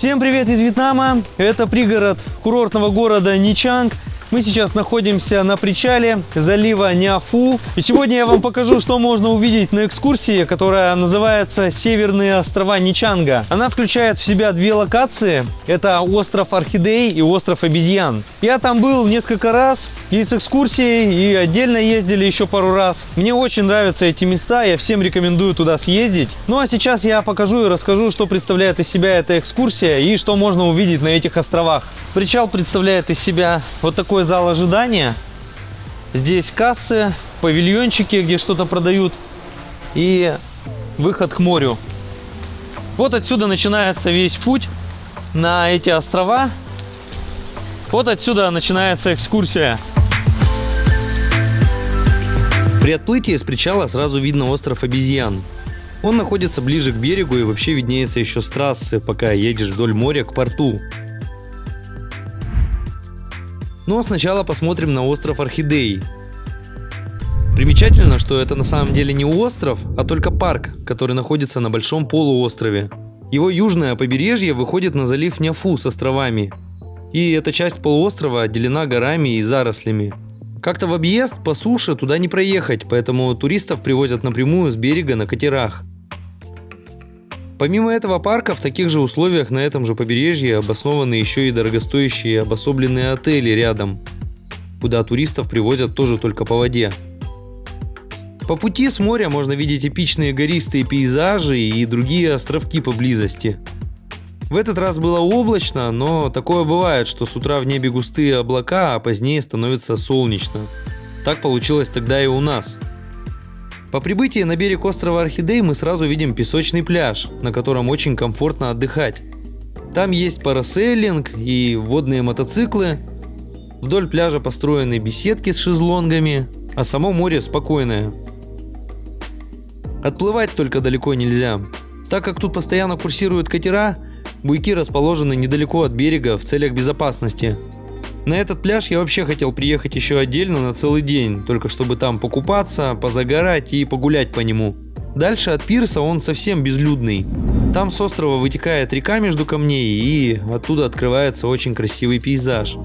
Всем привет из Вьетнама! Это пригород курортного города Nha Trang. Мы сейчас находимся на причале залива Nha Phu. И сегодня я вам покажу, что можно увидеть на экскурсии, которая называется «Северные острова Ничанга». Она включает в себя две локации. Это остров Орхидей и остров Обезьян. Я там был несколько раз и с экскурсией, и отдельно ездили еще пару раз. Мне очень нравятся эти места, я всем рекомендую туда съездить. Ну а сейчас я покажу и расскажу, что представляет из себя эта экскурсия и что можно увидеть на этих островах. Причал представляет из себя вот такой зал ожидания. Здесь кассы, павильончики, где что-то продают, и выход к морю. Вот отсюда начинается весь путь на эти острова. Вот отсюда начинается экскурсия. При отплытии с причала сразу видно остров Обезьян. Он находится ближе к берегу и вообще виднеется еще с трассы, пока едешь вдоль моря к порту. Но сначала посмотрим на остров Орхидей. Примечательно, что это на самом деле не остров, а только парк, который находится на большом полуострове. Его южное побережье выходит на залив Nha Phu с островами. И эта часть полуострова отделена горами и зарослями. Как-то в объезд по суше туда не проехать, поэтому туристов привозят напрямую с берега на катерах. Помимо этого парка, в таких же условиях на этом же побережье обоснованы еще и дорогостоящие обособленные отели рядом, куда туристов привозят тоже только по воде. По пути с моря можно видеть эпичные гористые пейзажи и другие островки поблизости. В этот раз было облачно, но такое бывает, что с утра в небе густые облака, а позднее становится солнечно. Так получилось тогда и у нас. По прибытии на берег острова Орхидей мы сразу видим песочный пляж, на котором очень комфортно отдыхать. Там есть парасейлинг и водные мотоциклы. Вдоль пляжа построены беседки с шезлонгами, а само море спокойное. Отплывать только далеко нельзя. Так как тут постоянно курсируют катера, буйки расположены недалеко от берега в целях безопасности. На этот пляж я вообще хотел приехать еще отдельно на целый день, только чтобы там покупаться, позагорать и погулять по нему. Дальше от пирса он совсем безлюдный. Там с острова вытекает река между камней, и оттуда открывается очень красивый пейзаж.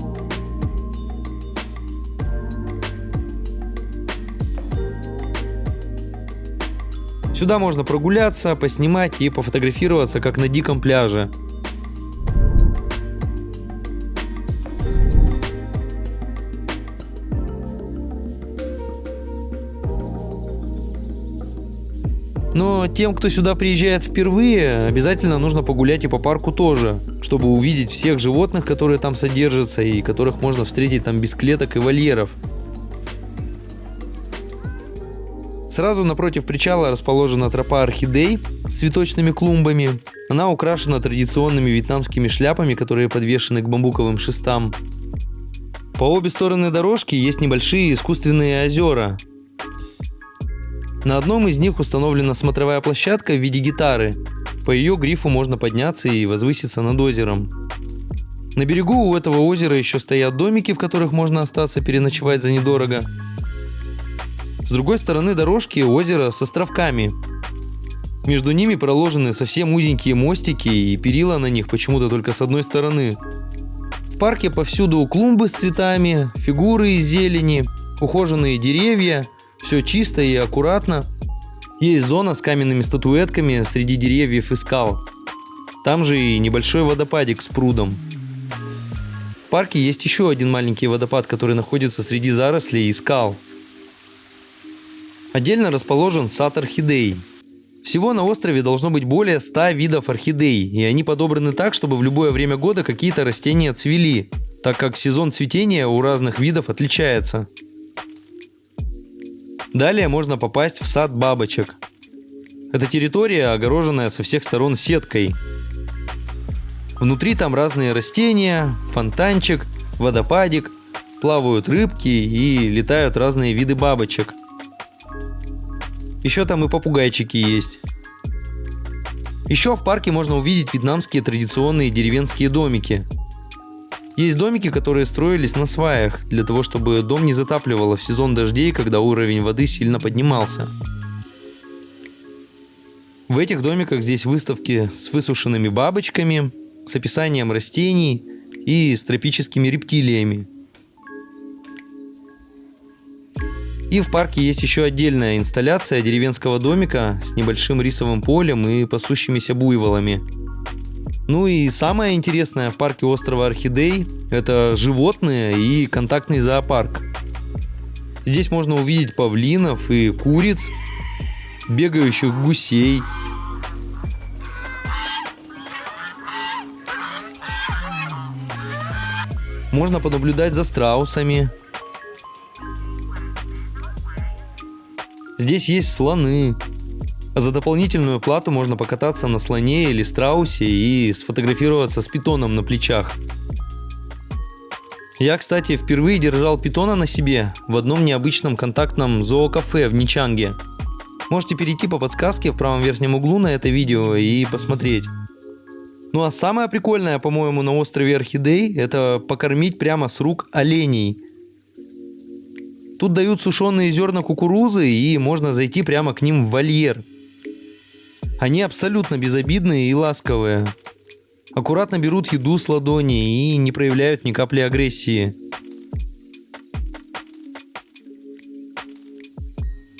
Сюда можно прогуляться, поснимать и пофотографироваться, как на диком пляже. Но тем, кто сюда приезжает впервые, обязательно нужно погулять и по парку тоже, чтобы увидеть всех животных, которые там содержатся и которых можно встретить там без клеток и вольеров. Сразу напротив причала расположена тропа Орхидей с цветочными клумбами. Она украшена традиционными вьетнамскими шляпами, которые подвешены к бамбуковым шестам. По обе стороны дорожки есть небольшие искусственные озера. На одном из них установлена смотровая площадка в виде гитары. По ее грифу можно подняться и возвыситься над озером. На берегу у этого озера еще стоят домики, в которых можно остаться переночевать за недорого. С другой стороны дорожки озеро с островками. Между ними проложены совсем узенькие мостики, и перила на них почему-то только с одной стороны. В парке повсюду клумбы с цветами, фигуры из зелени, ухоженные деревья. Все чисто и аккуратно. Есть зона с каменными статуэтками среди деревьев и скал. Там же и небольшой водопадик с прудом. В парке есть еще один маленький водопад, который находится среди зарослей и скал. Отдельно расположен сад орхидей. Всего на острове должно быть более 100 видов орхидей, и они подобраны так, чтобы в любое время года какие-то растения цвели, так как сезон цветения у разных видов отличается. Далее можно попасть в сад бабочек. Это территория, огороженная со всех сторон сеткой. Внутри там разные растения, фонтанчик, водопадик, плавают рыбки и летают разные виды бабочек. Еще там и попугайчики есть. Еще в парке можно увидеть вьетнамские традиционные деревенские домики. Есть домики, которые строились на сваях, для того, чтобы дом не затапливало в сезон дождей, когда уровень воды сильно поднимался. В этих домиках здесь выставки с высушенными бабочками, с описанием растений и с тропическими рептилиями. И в парке есть еще отдельная инсталляция деревенского домика с небольшим рисовым полем и пасущимися буйволами. Ну и самое интересное в парке острова Орхидей – это животные и контактный зоопарк. Здесь можно увидеть павлинов и куриц, бегающих гусей. Можно понаблюдать за страусами. Здесь есть слоны. А за дополнительную плату можно покататься на слоне или страусе и сфотографироваться с питоном на плечах. Я, кстати, впервые держал питона на себе в одном необычном контактном зоокафе в Ничанге. Можете перейти по подсказке в правом верхнем углу на это видео и посмотреть. Ну а самое прикольное, по-моему, на острове Орхидей – это покормить прямо с рук оленей. Тут дают сушеные зерна кукурузы, и можно зайти прямо к ним в вольер. Они абсолютно безобидные и ласковые. Аккуратно берут еду с ладони и не проявляют ни капли агрессии.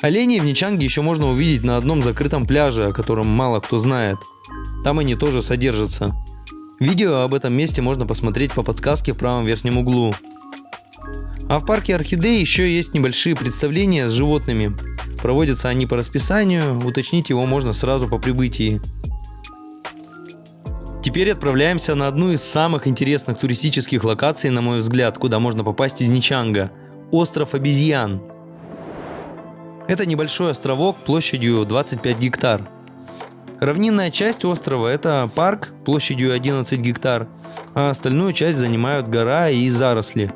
Оленей в Ничанге еще можно увидеть на одном закрытом пляже, о котором мало кто знает. Там они тоже содержатся. Видео об этом месте можно посмотреть по подсказке в правом верхнем углу. А в парке Орхидей еще есть небольшие представления с животными. Проводятся они по расписанию, уточнить его можно сразу по прибытии. Теперь отправляемся на одну из самых интересных туристических локаций, на мой взгляд, куда можно попасть из Ничанга – остров Обезьян. Это небольшой островок площадью 25 гектар. Равнинная часть острова – это парк площадью 11 гектар, а остальную часть занимают гора и заросли.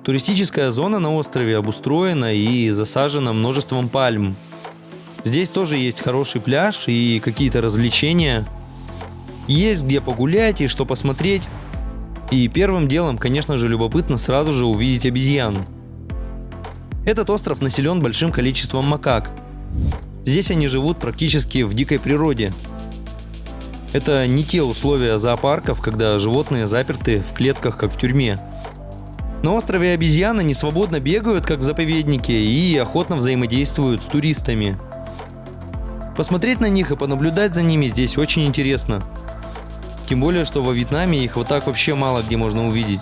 Туристическая зона на острове обустроена и засажена множеством пальм. Здесь тоже есть хороший пляж и какие-то развлечения. Есть где погулять и что посмотреть. И первым делом, конечно же, любопытно сразу же увидеть обезьян. Этот остров населен большим количеством макак. Здесь они живут практически в дикой природе. Это не те условия зоопарков, когда животные заперты в клетках, как в тюрьме. На острове обезьяны не свободно бегают, как в заповеднике, и охотно взаимодействуют с туристами. Посмотреть на них и понаблюдать за ними здесь очень интересно. Тем более, что во Вьетнаме их вот так вообще мало где можно увидеть.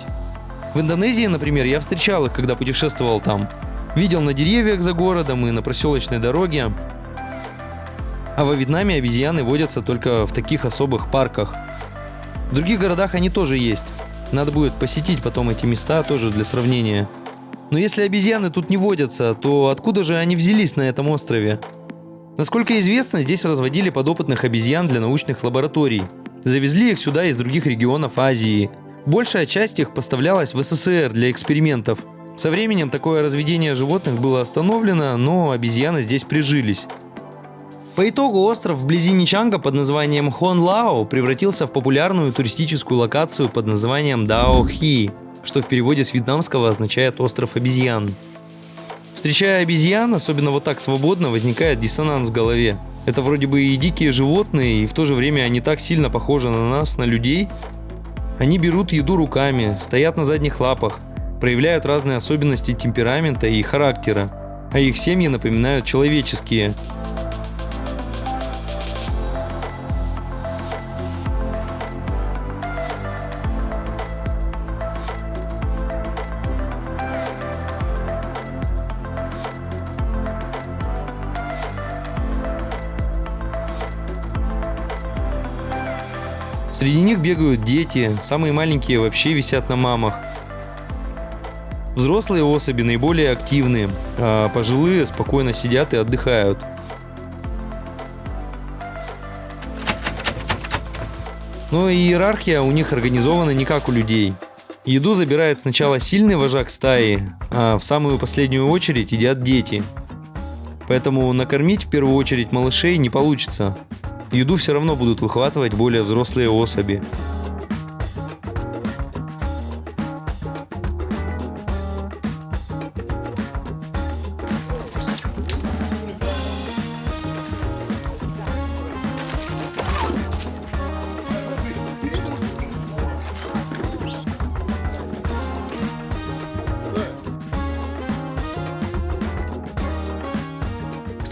В Индонезии, например, я встречал их, когда путешествовал там. Видел на деревьях за городом и на проселочной дороге. А во Вьетнаме обезьяны водятся только в таких особых парках. В других городах они тоже есть. Надо будет посетить потом эти места тоже для сравнения. Но если обезьяны тут не водятся, то откуда же они взялись на этом острове? Насколько известно, здесь разводили подопытных обезьян для научных лабораторий. Завезли их сюда из других регионов Азии. Большая часть их поставлялась в СССР для экспериментов. Со временем такое разведение животных было остановлено, но обезьяны здесь прижились. По итогу остров вблизи Ничанга под названием Хон Лао превратился в популярную туристическую локацию под названием Дао Хи, что в переводе с вьетнамского означает «остров обезьян». Встречая обезьян, особенно вот так свободно, возникает диссонанс в голове. Это вроде бы и дикие животные, и в то же время они так сильно похожи на нас, на людей. Они берут еду руками, стоят на задних лапах, проявляют разные особенности темперамента и характера, а их семьи напоминают человеческие. Среди них бегают дети, самые маленькие вообще висят на мамах. Взрослые особи наиболее активны, а пожилые спокойно сидят и отдыхают. Но иерархия у них организована не как у людей. Еду забирает сначала сильный вожак стаи, а в самую последнюю очередь едят дети. Поэтому накормить в первую очередь малышей не получится. Еду все равно будут выхватывать более взрослые особи.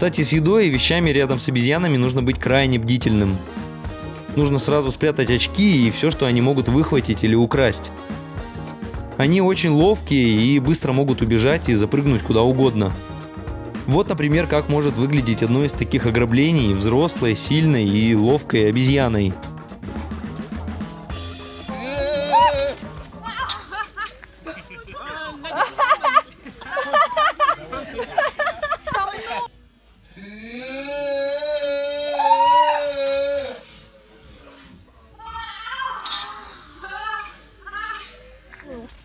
Кстати, с едой и вещами рядом с обезьянами нужно быть крайне бдительным. Нужно сразу спрятать очки и все, что они могут выхватить или украсть. Они очень ловкие и быстро могут убежать и запрыгнуть куда угодно. Вот, например, как может выглядеть одно из таких ограблений взрослой, сильной и ловкой обезьяной.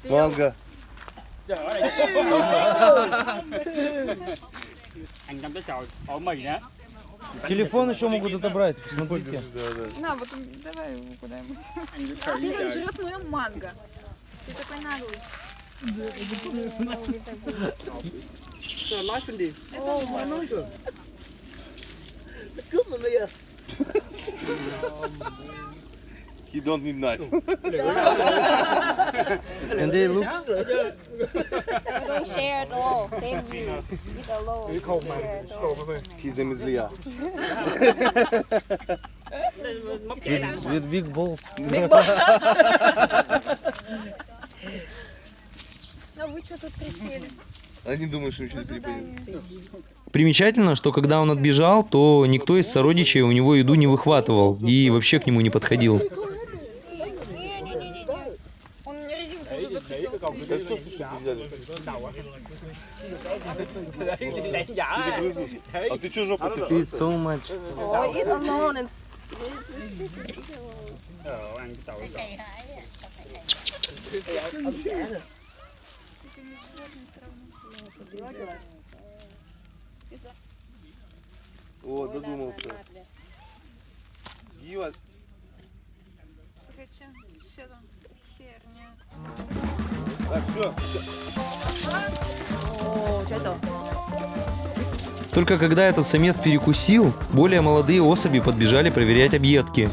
Манго. Anh trong cái trò ở mì đó. Телефон еще могут отобрать, посмотрите. На, вот давай его куда-нибудь. Блин, жрет мою манго. Ты такой наглый. He don't need knife. And they look. Don't share at all. Same you. Eat alone. Don't share at all. His name is Leah. With big balls. Ну вы что тут присели? Они думают, что ничего не перепадет. Примечательно, что когда он отбежал, то никто из сородичей у него еду не выхватывал и вообще к нему не подходил. Не-не-не-не. Он резинку уже закрутил. А ты что жопу ты? Eat so much. Oh, eat alone and Ăn cái tàu. О, додумался. Гива. Хотя, все там херня. Так, все. Только когда этот самец перекусил, более молодые особи подбежали проверять объедки.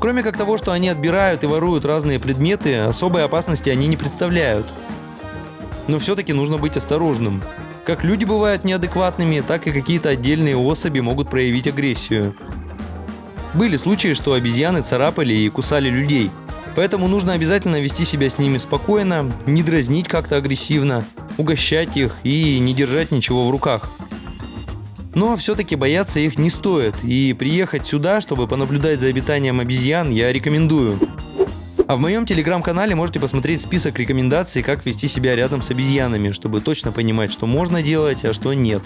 Кроме как того, что они отбирают и воруют разные предметы, особой опасности они не представляют. Но все-таки нужно быть осторожным. Как люди бывают неадекватными, так и какие-то отдельные особи могут проявить агрессию. Были случаи, что обезьяны царапали и кусали людей. Поэтому нужно обязательно вести себя с ними спокойно, не дразнить как-то агрессивно, угощать их и не держать ничего в руках. Но все-таки бояться их не стоит, и приехать сюда, чтобы понаблюдать за обитанием обезьян, я рекомендую. А в моем телеграм-канале можете посмотреть список рекомендаций, как вести себя рядом с обезьянами, чтобы точно понимать, что можно делать, а что нет.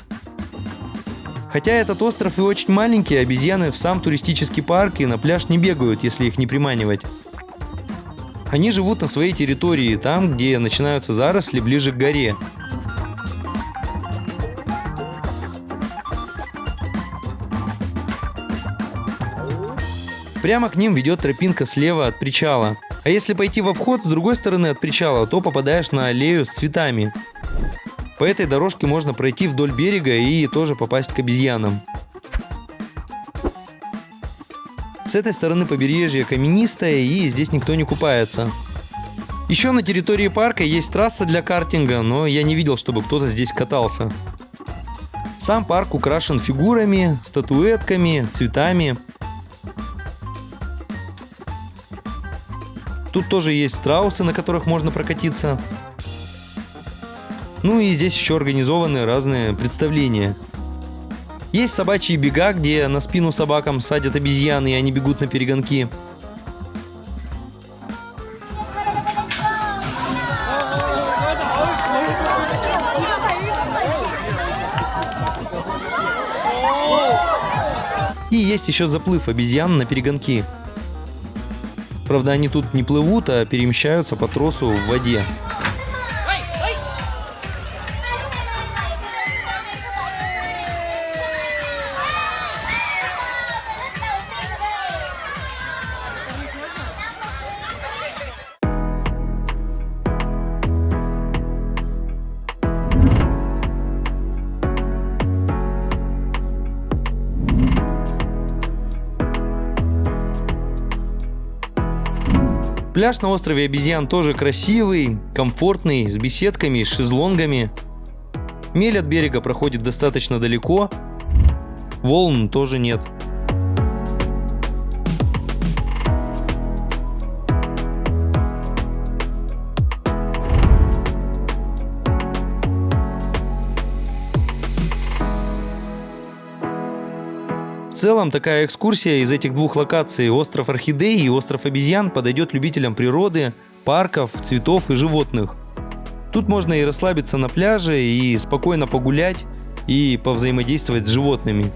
Хотя этот остров и очень маленький, обезьяны в сам туристический парк и на пляж не бегают, если их не приманивать. Они живут на своей территории, там, где начинаются заросли, ближе к горе. Прямо к ним ведет тропинка слева от причала. А если пойти в обход с другой стороны от причала, то попадаешь на аллею с цветами. По этой дорожке можно пройти вдоль берега и тоже попасть к обезьянам. С этой стороны побережье каменистое, и здесь никто не купается. Еще на территории парка есть трасса для картинга, но я не видел, чтобы кто-то здесь катался. Сам парк украшен фигурами, статуэтками, цветами. Тут тоже есть страусы, на которых можно прокатиться. Ну и здесь еще организованы разные представления. Есть собачьи бега, где на спину собакам садят обезьяны, и они бегут на перегонки. И есть еще заплыв обезьян на перегонки. Правда, они тут не плывут, а перемещаются по тросу в воде. Пляж на острове обезьян тоже красивый, комфортный, с беседками, с шезлонгами. Мель от берега проходит достаточно далеко, волн тоже нет. В целом, такая экскурсия из этих двух локаций, остров Орхидей и остров Обезьян, подойдет любителям природы, парков, цветов и животных. Тут можно и расслабиться на пляже, и спокойно погулять, и повзаимодействовать с животными.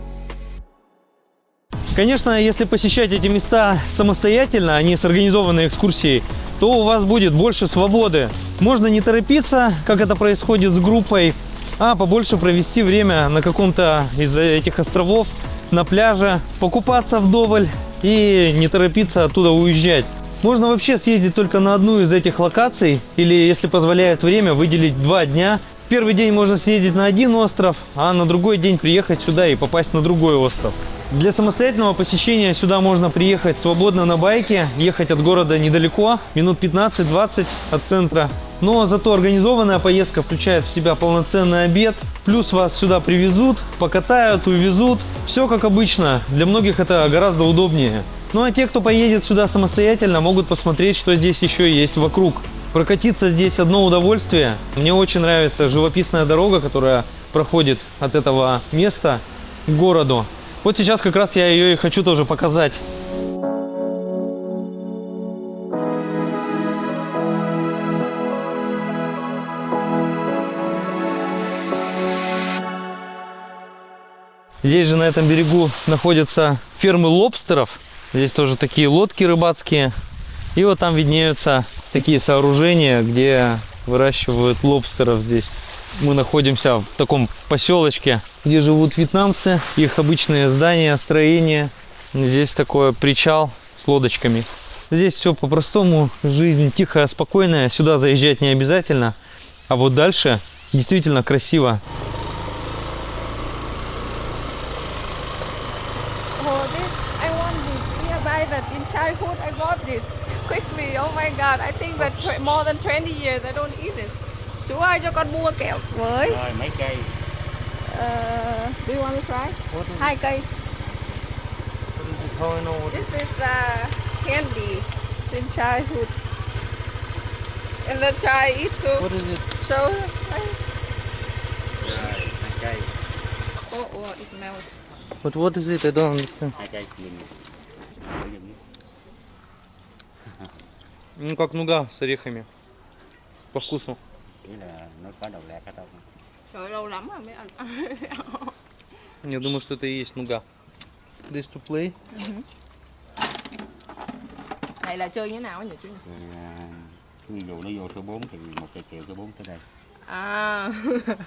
Конечно, если посещать эти места самостоятельно, а не с организованной экскурсией, то у вас будет больше свободы. Можно не торопиться, как это происходит с группой, а побольше провести время на каком-то из этих островов, на пляже, покупаться вдоволь и не торопиться оттуда уезжать. Можно вообще съездить только на одну из этих локаций, или, если позволяет время, выделить 2 дня. В первый день можно съездить на один остров, а на другой день приехать сюда и попасть на другой остров. Для самостоятельного посещения сюда можно приехать свободно на байке, ехать от города недалеко, минут 15-20 от центра. Но зато организованная поездка включает в себя полноценный обед, плюс вас сюда привезут, покатают, увезут. Все как обычно, для многих это гораздо удобнее. Ну а те, кто поедет сюда самостоятельно, могут посмотреть, что здесь еще есть вокруг. Прокатиться здесь одно удовольствие. Мне очень нравится живописная дорога, которая проходит от этого места к городу. Вот сейчас как раз я ее и хочу тоже показать. Здесь же на этом берегу находятся фермы лобстеров. Здесь тоже такие лодки рыбацкие. И вот там виднеются такие сооружения, где выращивают лобстеров здесь. Мы находимся в таком поселочке, где живут вьетнамцы. Их обычные здания, строения. Здесь такой причал с лодочками. Здесь все по-простому. Жизнь тихая, спокойная. Сюда заезжать не обязательно. А вот дальше действительно красиво. Oh, this I want this nearby that in childhood I got this quickly. Oh my god, I think that more than 20 years I don't eat this. Chú ơi cho con mua kẹo với. Rồi mấy cây. Do you want to try? 2 cây. This is candy in childhood. And the child eat too. What is it? Show. Rồi 2 cây. Oh, it melts. But what is it? I don't understand. 2 cây nhìn. Ну как нуга с орехами. По вкусу. Chỉ là nó có đầu lẹt ở đâu. Trời lâu lắm rồi mới ăn. Я думаю, что это и есть нуга. This to play. Này là chơi như thế nào nhỉ chú? Ví dụ nó vô số 4 thì 1 cây kẹo số 4 tới đây. À.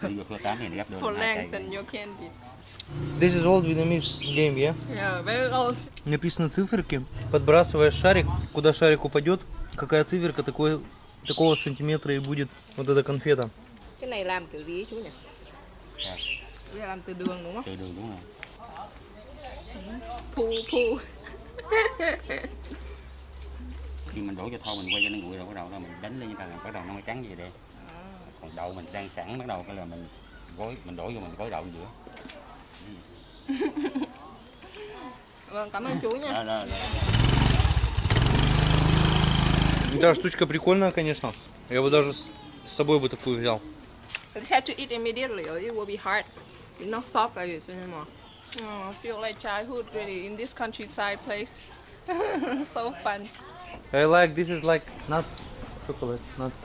Nó vô số 8 thì nó gấp đôi. For 2 cây. lengthen your candy. This is old Vietnamese game, yeah? Yeah, very old. Написаны циферки. Подбрасываешь шарик, куда шарик упадет, какая циферка, такого сантиметра и будет вот эта конфета. Cái này làm kiểu gì chú nhỉ? À, Đây là làm từ đường đúng không? từ đường đúng không? Pu. Khi mình đổ cho thau mình quay cho nó nguội rồi bắt đầu là mình đánh lên như là bắt đầu nó mới trắng như vậy đây. Còn đậu mình đang sẵn bắt đầu cái là mình gói, mình đổ vô mình gói đậu giữa. Vâng, cảm ơn chú nha. Đó. Да, штучка прикольная, конечно. Я бы даже с собой бы такую взял. You have to eat immediately or it will be hard. It's not soft like this anymore. Oh, I feel like childhood really in this countryside place. So fun. I like, this is like nuts, chocolate, nuts.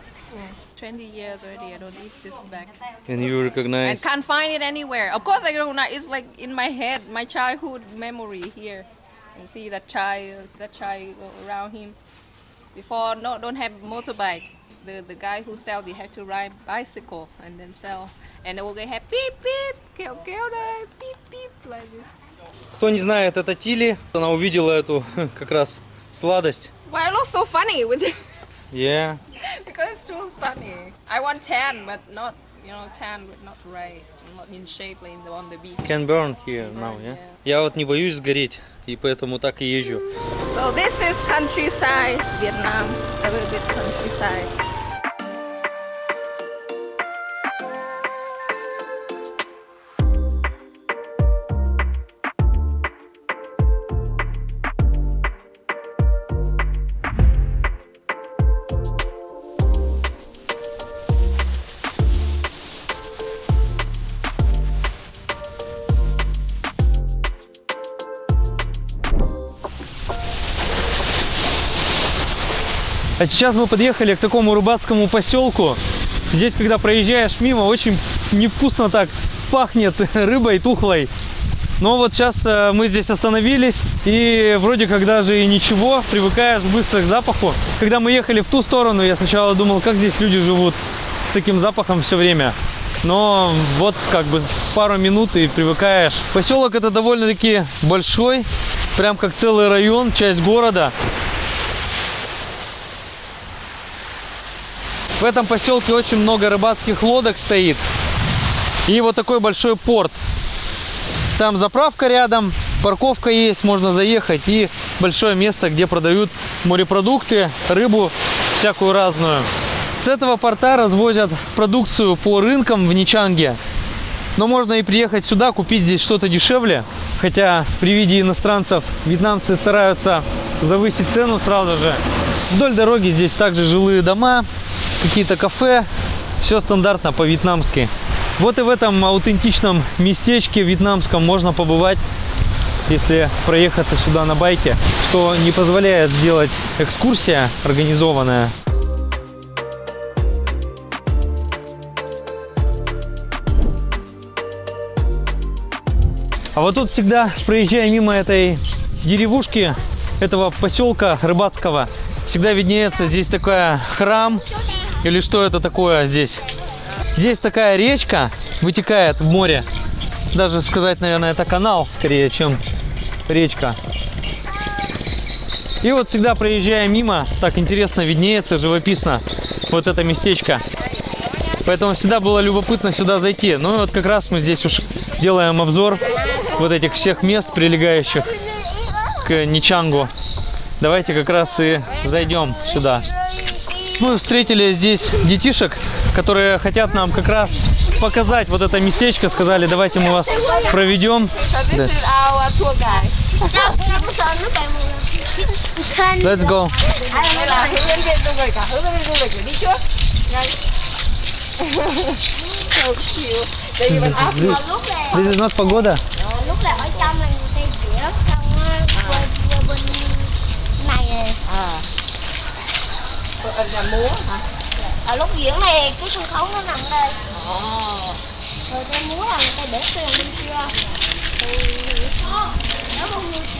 20 years already, I don't eat this back. And you I recognize. can't find it anywhere. Of course I don't know. It's like in my head, my childhood memory here. You see that child around him. Before, no, don't have motorbike. The guy who sell, they have to ride bicycle and then sell. And they have beep beep, kéo đây, beep beep like this. Кто не знает, это Тили. Она увидела эту как раз сладость. Why I look so funny with it? Yeah. Because it's too sunny. I want tan, but not tan but not red, not in shape like on the beach. Can burn here now, yeah? Я вот не боюсь сгореть, и поэтому так и езжу. So this is countryside, Vietnam, a little bit countryside. А сейчас мы подъехали к такому рыбацкому поселку. Здесь, когда проезжаешь мимо, очень невкусно так пахнет рыбой тухлой. Но вот сейчас мы здесь остановились, и вроде как даже и ничего, привыкаешь быстро к запаху. Когда мы ехали в ту сторону, я сначала думал, как здесь люди живут с таким запахом все время. Но вот как бы пару минут и привыкаешь. Поселок это довольно-таки большой, прям как целый район, часть города. В этом поселке очень много рыбацких лодок стоит. И вот такой большой порт. Там заправка рядом, парковка есть, можно заехать. И большое место, где продают морепродукты, рыбу всякую разную. С этого порта развозят продукцию по рынкам в Нячанге. Но можно и приехать сюда, купить здесь что-то дешевле. Хотя при виде иностранцев вьетнамцы стараются завысить цену сразу же. Вдоль дороги здесь также жилые дома, какие-то кафе, все стандартно по-вьетнамски. Вот и в этом аутентичном местечке вьетнамском можно побывать, если проехаться сюда на байке, что не позволяет сделать экскурсия организованная. А вот тут всегда, проезжая мимо этой деревушки, этого поселка рыбацкого, всегда виднеется здесь такой храм. Или что это такое здесь? Здесь такая речка вытекает в море. Даже сказать, наверное, это канал скорее, чем речка. И вот всегда проезжая мимо, так интересно виднеется, живописно вот это местечко. Поэтому всегда было любопытно сюда зайти. Ну и вот как раз мы здесь уж делаем обзор вот этих всех мест, прилегающих к Нячангу. Давайте как раз и зайдем сюда. Мы встретили здесь детишек, которые хотят нам как раз показать вот это местечко. Сказали, давайте мы вас проведем. Да. Let's go. This is not pagoda. Lúc là ở trong là người ta rửa xong bên này Là múa hả? ở lúc diễn này cái sân khấu nó nằm đây. Rồi ta múa là người ta để xe bên kia.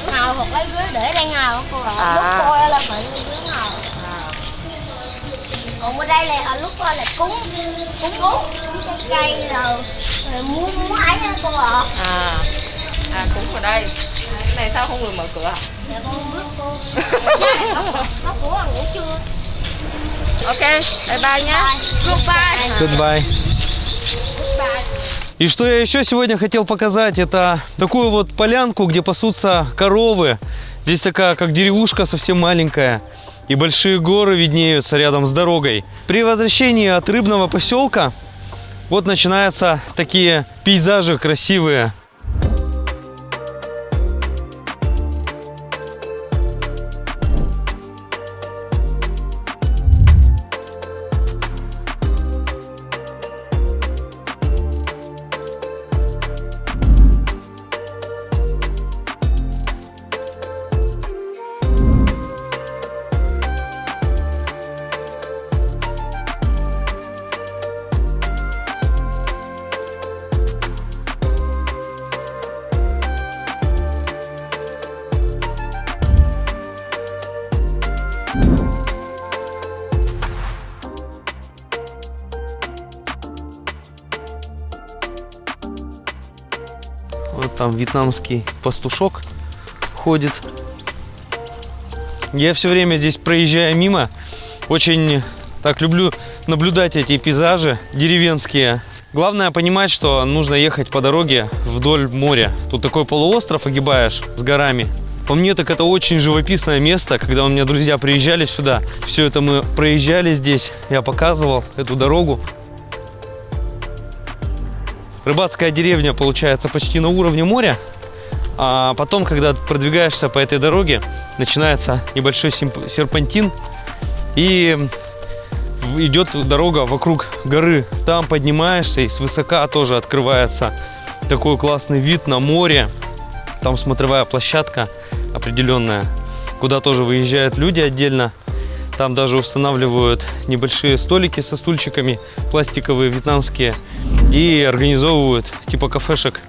Ngào hoặc lấy ghế để đây ngào cô ạ. Lúc coi là phải ghế ngào. Còn bên đây là lúc coi là cúng cái cây rồi múa ấy đó cô ạ. Cúng vào đây. Cái này sao không người mở cửa? Dạ con không biết cô. Nó của ngủ chưa? Ok, bye bye nhá. Goodbye. Goodbye. И что я еще сегодня хотел показать, это такую вот полянку, где пасутся коровы. Здесь такая, как деревушка совсем маленькая. И большие горы виднеются рядом с дорогой. При возвращении от рыбного поселка вот начинаются такие пейзажи красивые. Вот там вьетнамский пастушок ходит. Я все время здесь, проезжая мимо, очень так люблю наблюдать эти пейзажи деревенские. Главное понимать, что нужно ехать по дороге вдоль моря. Тут такой полуостров огибаешь с горами. По мне, так это очень живописное место. Когда у меня друзья приезжали сюда, все это мы проезжали здесь. Я показывал эту дорогу. Рыбацкая деревня получается почти на уровне моря. А потом, когда продвигаешься по этой дороге, начинается небольшой серпантин. И идет дорога вокруг горы. Там поднимаешься, и свысока тоже открывается такой классный вид на море. Там смотровая площадка определенная, куда тоже выезжают люди отдельно. Там даже устанавливают небольшие столики со стульчиками, пластиковые, вьетнамские, и организовывают типа кафешек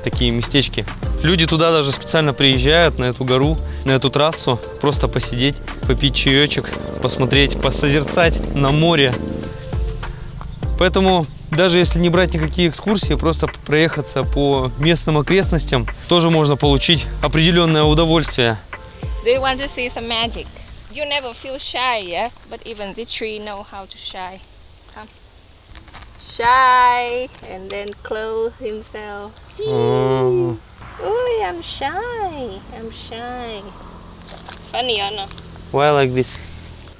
такие местечки. Люди туда даже специально приезжают, на эту гору, на эту трассу, просто посидеть, попить чаечек, посмотреть, посозерцать на море. Поэтому даже если не брать никакие экскурсии, просто проехаться по местным окрестностям, тоже можно получить определенное удовольствие. Do you want to see some magic? You never feel shy, yeah? But even the tree know how to shy. Come. Shy and then close himself. Oh, I'm shy. I'm shy. Funny or not? Why like this?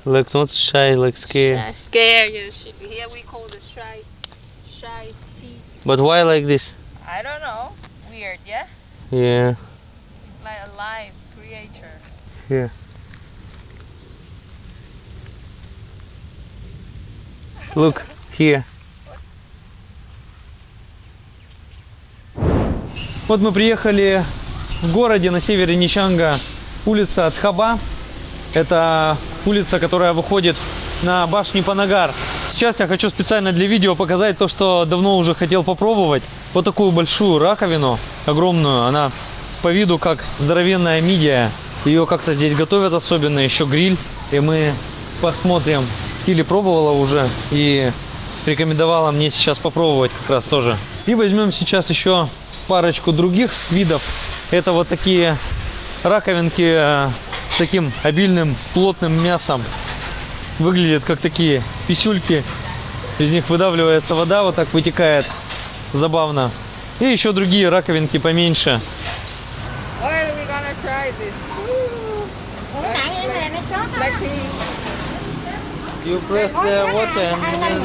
Like not shy, like scared. Shy. Scared, yes. Here we call the shy tea. But why like this? I don't know. Weird, yeah? Yeah. It's like a live creature. Yeah. Look here. Вот мы приехали в городе на севере Нячанга, улица Тхаба. Это улица, которая выходит на башню Панагар. Сейчас я хочу специально для видео показать то, что давно уже хотел попробовать. Вот такую большую раковину, огромную. Она по виду как здоровенная мидия. Ее как-то здесь готовят особенно, еще гриль. И мы посмотрим. Кили пробовала уже и рекомендовала мне сейчас попробовать как раз тоже. И возьмем сейчас еще парочку других видов. Это вот такие раковинки с таким обильным плотным мясом. Выглядят как такие писюльки. Из них выдавливается вода, вот так вытекает. Забавно. И еще другие раковинки поменьше. Well, we're gonna try this. Black tea. You press the water and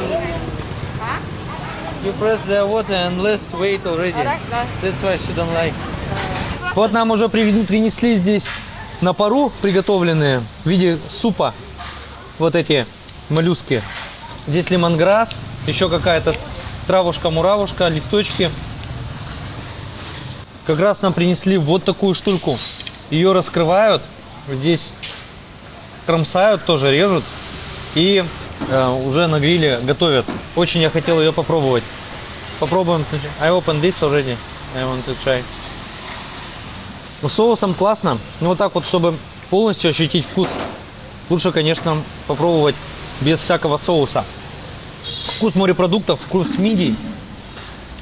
you press the water and less weight already. That's why she don't like. Вот нам уже принесли здесь на пару приготовленные в виде супа вот эти моллюски. Здесь лемонграсс, еще какая-то травушка-муравушка, листочки. Как раз нам принесли вот такую штуку. Ее раскрывают, здесь кромсают, тоже режут и уже на гриле готовят. Очень я хотел ее попробовать. Попробуем. I opened this already. I want to try. Ну, соусом классно. Но вот так вот, чтобы полностью ощутить вкус, лучше, конечно, попробовать без всякого соуса. Вкус морепродуктов, вкус мидий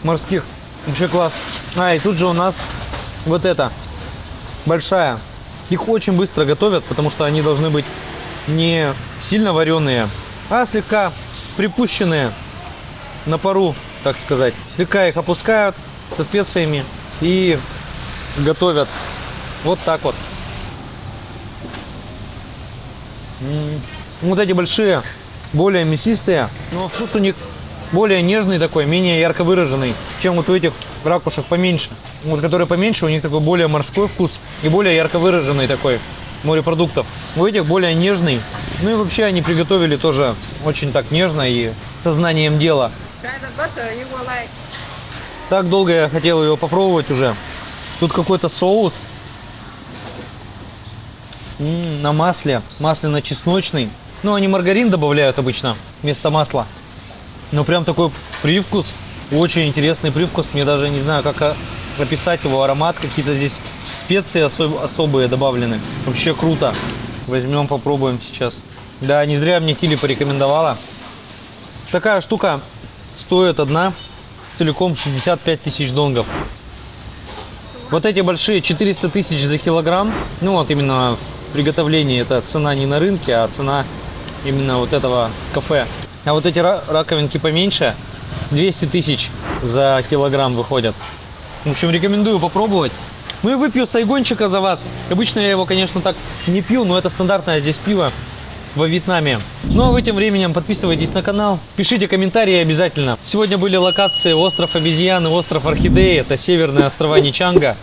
морских. Вообще класс. И тут же у нас вот эта большая. Их очень быстро готовят, потому что они должны быть не сильно вареные, а слегка припущенные на пару, так сказать. Слегка их опускают со специями и готовят вот так вот. Вот эти большие, более мясистые, но вкус у них более нежный такой, менее ярко выраженный, чем вот у этих ракушек поменьше. Вот которые поменьше, у них такой более морской вкус и более ярко выраженный такой морепродуктов. У этих более нежный. Ну и вообще они приготовили тоже очень так нежно и сознанием дела. Так долго я хотел ее попробовать уже. Тут какой-то соус на масле, масляно-чесночный. Ну, они маргарин добавляют обычно вместо масла. Но прям такой привкус, очень интересный привкус. Мне даже не знаю, как описать его аромат. Какие-то здесь специи особые добавлены. Вообще круто. Возьмем, попробуем сейчас. Да, не зря мне Кили порекомендовала. Такая штука стоит одна целиком 65 тысяч донгов. Вот эти большие 400 тысяч за килограмм. Ну вот именно в приготовлении это цена не на рынке, а цена именно вот этого кафе. А вот эти раковинки поменьше 200 тысяч за килограмм выходят. В общем, рекомендую попробовать. Ну и выпью сайгончика за вас. Обычно я его, конечно, так не пью, но это стандартное здесь пиво во Вьетнаме. Ну а вы тем временем подписывайтесь на канал, пишите комментарии обязательно. Сегодня были локации остров Обезьяны, остров Орхидеи, это северные острова Ничанга.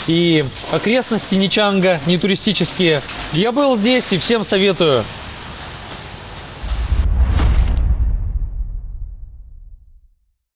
И окрестности Ничанга, не туристические. Я был здесь и всем советую.